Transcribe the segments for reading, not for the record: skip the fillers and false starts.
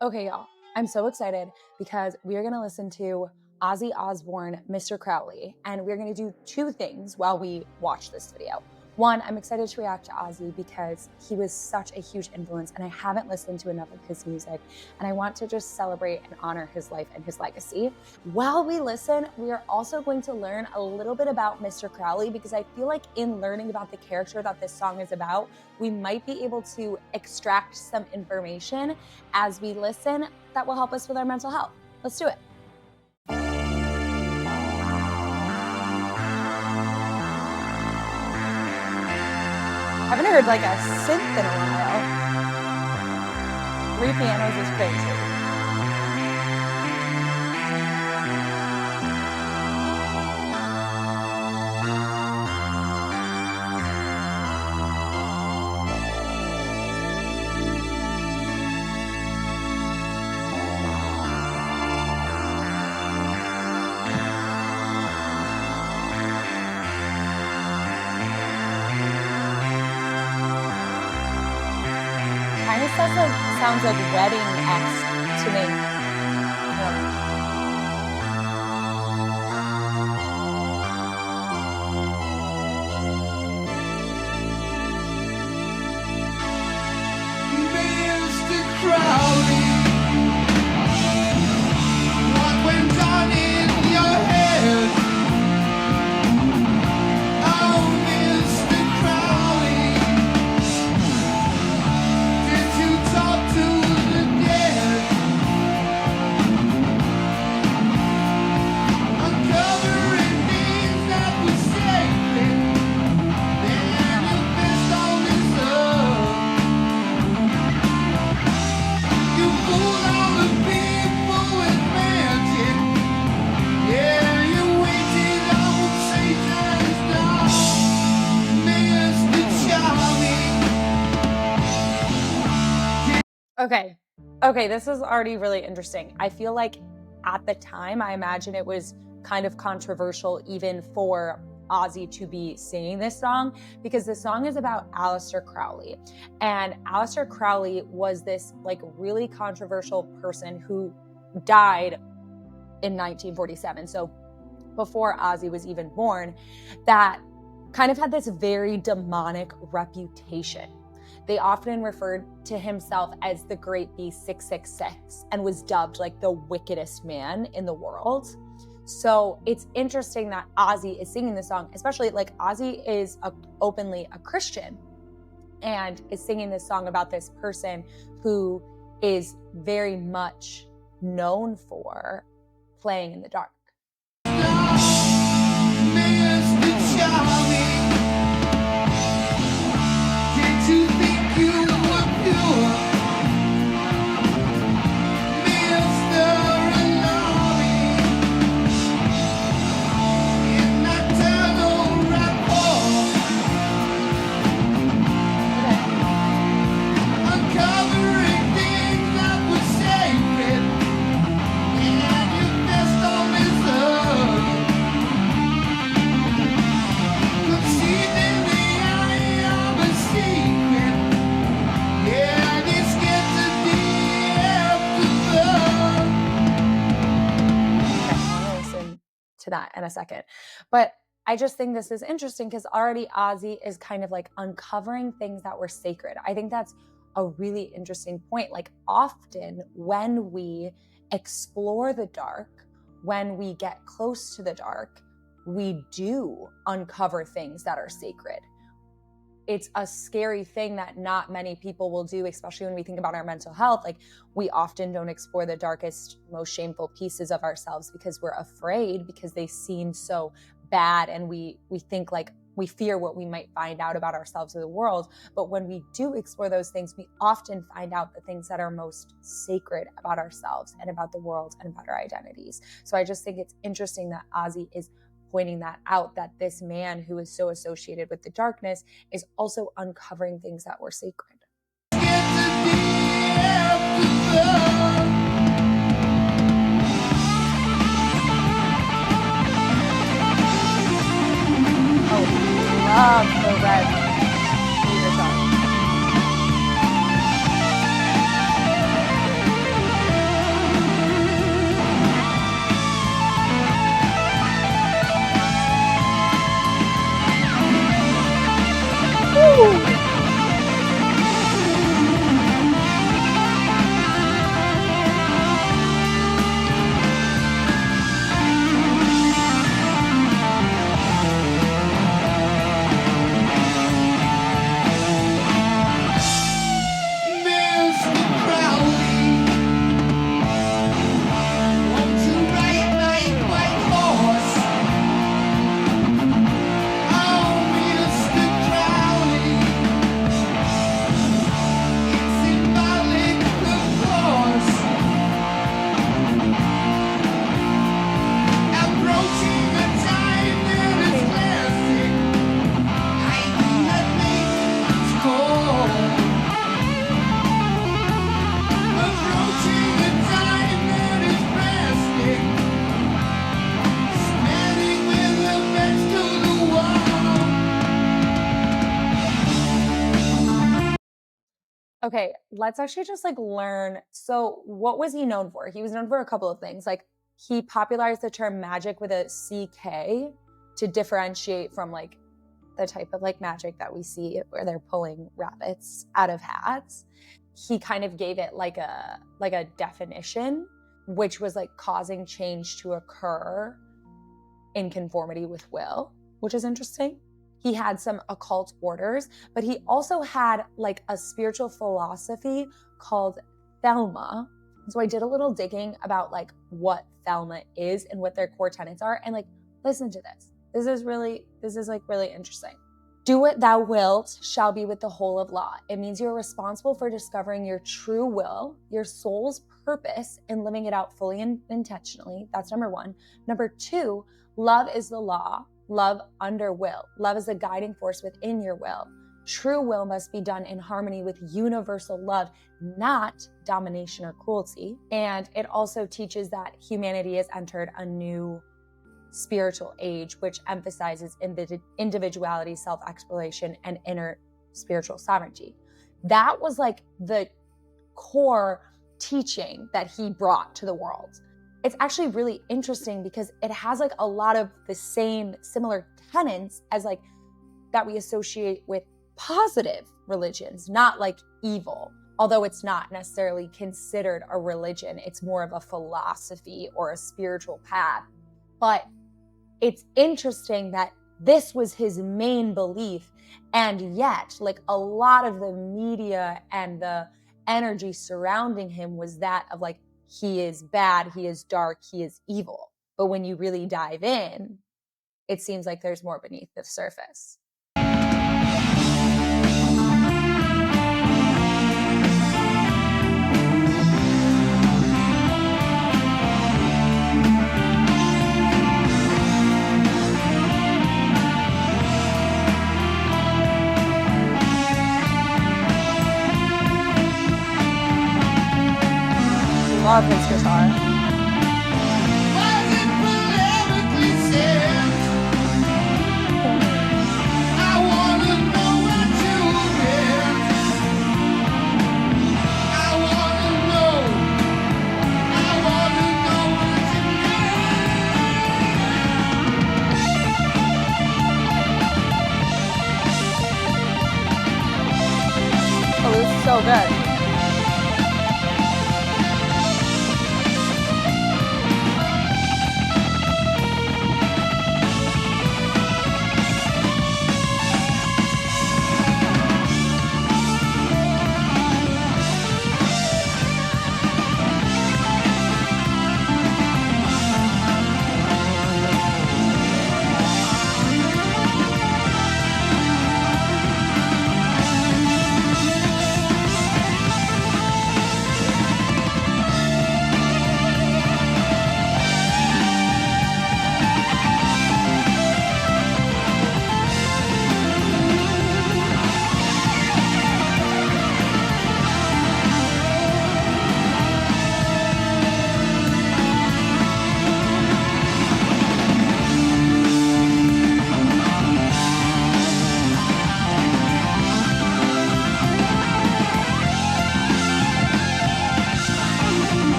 Okay, y'all, I'm so excited because we are going to listen to Ozzy Osbourne, Mr. Crowley, and we're going to do two things while we watch this video. One, I'm excited to react to Ozzy because he was such a huge influence and I haven't listened to enough of his music, and I want to just celebrate and honor his life and his legacy. While we listen, we are also going to learn a little bit about Mr. Crowley because I feel like in learning about the character that this song is about, we might be able to extract some information as we listen that will help us with our mental health. Let's do it. I haven't heard like a synth in a while. 3 pianos is crazy. Kind of sounds like wedding-esque to me. Mr. Crowley, what went on in your head? Oh, Mr. Crowley, did you talk to the dead? Uncovering things that were sacred, then you missed all this love. You fooled all the people with magic. Yeah, you waited on Satan's door, Mr. Charming. Okay, this is already really interesting. I feel like at the time, I imagine it was kind of controversial even for Ozzy to be singing this song because the song is about Aleister Crowley. And Aleister Crowley was this like really controversial person who died in 1947. So before Ozzy was even born, that kind of had this very demonic reputation. They often referred to himself as the Great Beast 666 and was dubbed like the wickedest man in the world. So it's interesting that Ozzy is singing this song, especially like Ozzy is openly a Christian and is singing this song about this person who is very much known for playing in the dark. Mr. Charming, did you think you were pure? Mr. Annoying, in that tunnel rapport, uncovering things that were sacred, and you missed all this love. Conceived in the eye of a secret, yeah, this gets to the afterglow. Okay, I'm gonna listen to that in a second. But I just think this is interesting because already Ozzy is kind of like uncovering things that were sacred. I think that's a really interesting point. Like often when we explore the dark, when we get close to the dark, we do uncover things that are sacred. It's a scary thing that not many people will do, especially when we think about our mental health. Like we often don't explore the darkest, most shameful pieces of ourselves because we're afraid, because they seem so bad, and we think like we fear what we might find out about ourselves or the world. But when we do explore those things, we often find out the things that are most sacred about ourselves and about the world and about our identities. So I just think it's interesting that Ozzy is pointing that out, that this man who is so associated with the darkness is also uncovering things that were sacred. Oh, love the red guitar. Okay, let's actually just like learn. So, what was he known for? He was known for a couple of things. Like, he popularized the term magic with a CK to differentiate from like the type of like magic that we see where they're pulling rabbits out of hats. He kind of gave it like a definition, which was like causing change to occur in conformity with will, which is interesting. He had some occult orders, but he also had like a spiritual philosophy called Thelma. So I did a little digging about like what Thelma is and what their core tenets are. And like, listen to this. This is like really interesting. Do what thou wilt shall be with the whole of law. It means you're responsible for discovering your true will, your soul's purpose, and living it out fully and intentionally. That's number one. Number two, love is the law. Love under will. Love is the guiding force within your will. True will must be done in harmony with universal love, not domination or cruelty. And it also teaches that humanity has entered a new spiritual age, which emphasizes individuality, self-exploration, and inner spiritual sovereignty. That was like the core teaching that he brought to the world. It's actually really interesting because it has like a lot of the same similar tenets as like that we associate with positive religions, not like evil. Although it's not necessarily considered a religion, it's more of a philosophy or a spiritual path. But it's interesting that this was his main belief, and yet like a lot of the media and the energy surrounding him was that of like, he is bad, he is dark, he is evil. But when you really dive in, it seems like there's more beneath the surface. Love his guitar. Was it politically said? I wanna know what you meant. I wanna know. I wanna know what you meant. Oh, this is so good.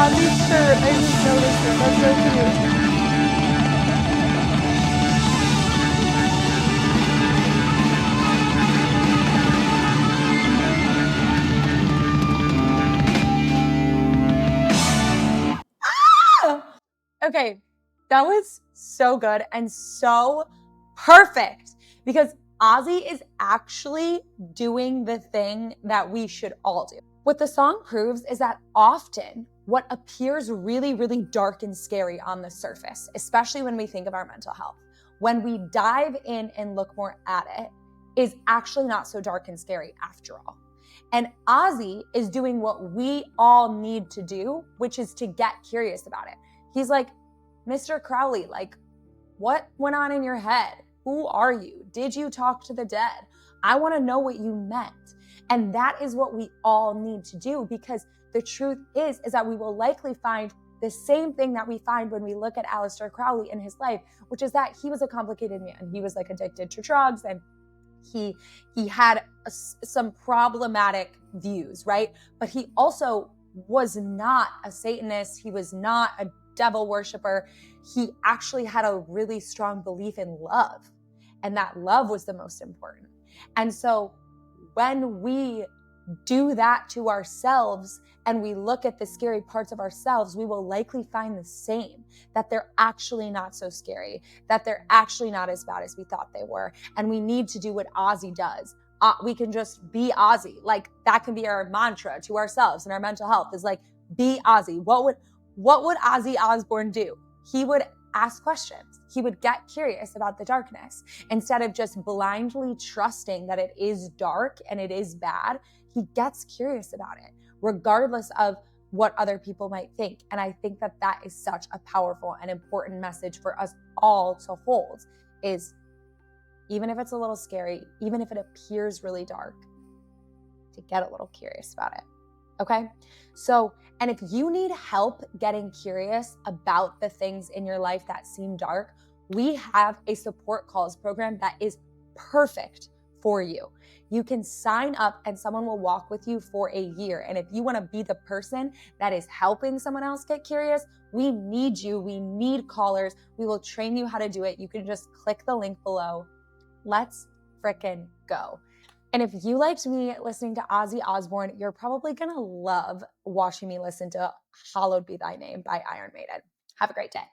Ozzy's shirt, I just noticed it. That's so cute. Okay, that was so good and so perfect because Ozzy is actually doing the thing that we should all do. What the song proves is that often what appears really, really dark and scary on the surface, especially when we think of our mental health, when we dive in and look more at it, is actually not so dark and scary after all. And Ozzy is doing what we all need to do, which is to get curious about it. He's like, Mr. Crowley, like, What went on in your head? Who are you? Did you talk to the dead? I want to know what you meant. And that is what we all need to do, because the truth is that we will likely find the same thing that we find when we look at Aleister Crowley in his life, which is that he was a complicated man. He was like addicted to drugs, and he had some problematic views, right? But he also was not a Satanist. He was not a devil worshiper. He actually had a really strong belief in love, and that love was the most important. And so when we do that to ourselves and we look at the scary parts of ourselves, we will likely find the same, that they're actually not so scary, that they're actually not as bad as we thought they were. And we need to do what Ozzy does. We can just be Ozzy. Like, that can be our mantra to ourselves and our mental health, is like, be Ozzy. What would Ozzy Osbourne do? He would ask questions. He would get curious about the darkness. Instead of just blindly trusting that it is dark and it is bad, he gets curious about it, regardless of what other people might think. And I think that that is such a powerful and important message for us all to hold, is even if it's a little scary, even if it appears really dark, to get a little curious about it. Okay? So, and if you need help getting curious about the things in your life that seem dark, we have a support calls program that is perfect for you. You can sign up and someone will walk with you for a year. And if you want to be the person that is helping someone else get curious, we need you. We need callers. We will train you how to do it. You can just click the link below. Let's frickin' go. And if you liked me listening to Ozzy Osbourne, you're probably going to love watching me listen to Hallowed Be Thy Name by Iron Maiden. Have a great day.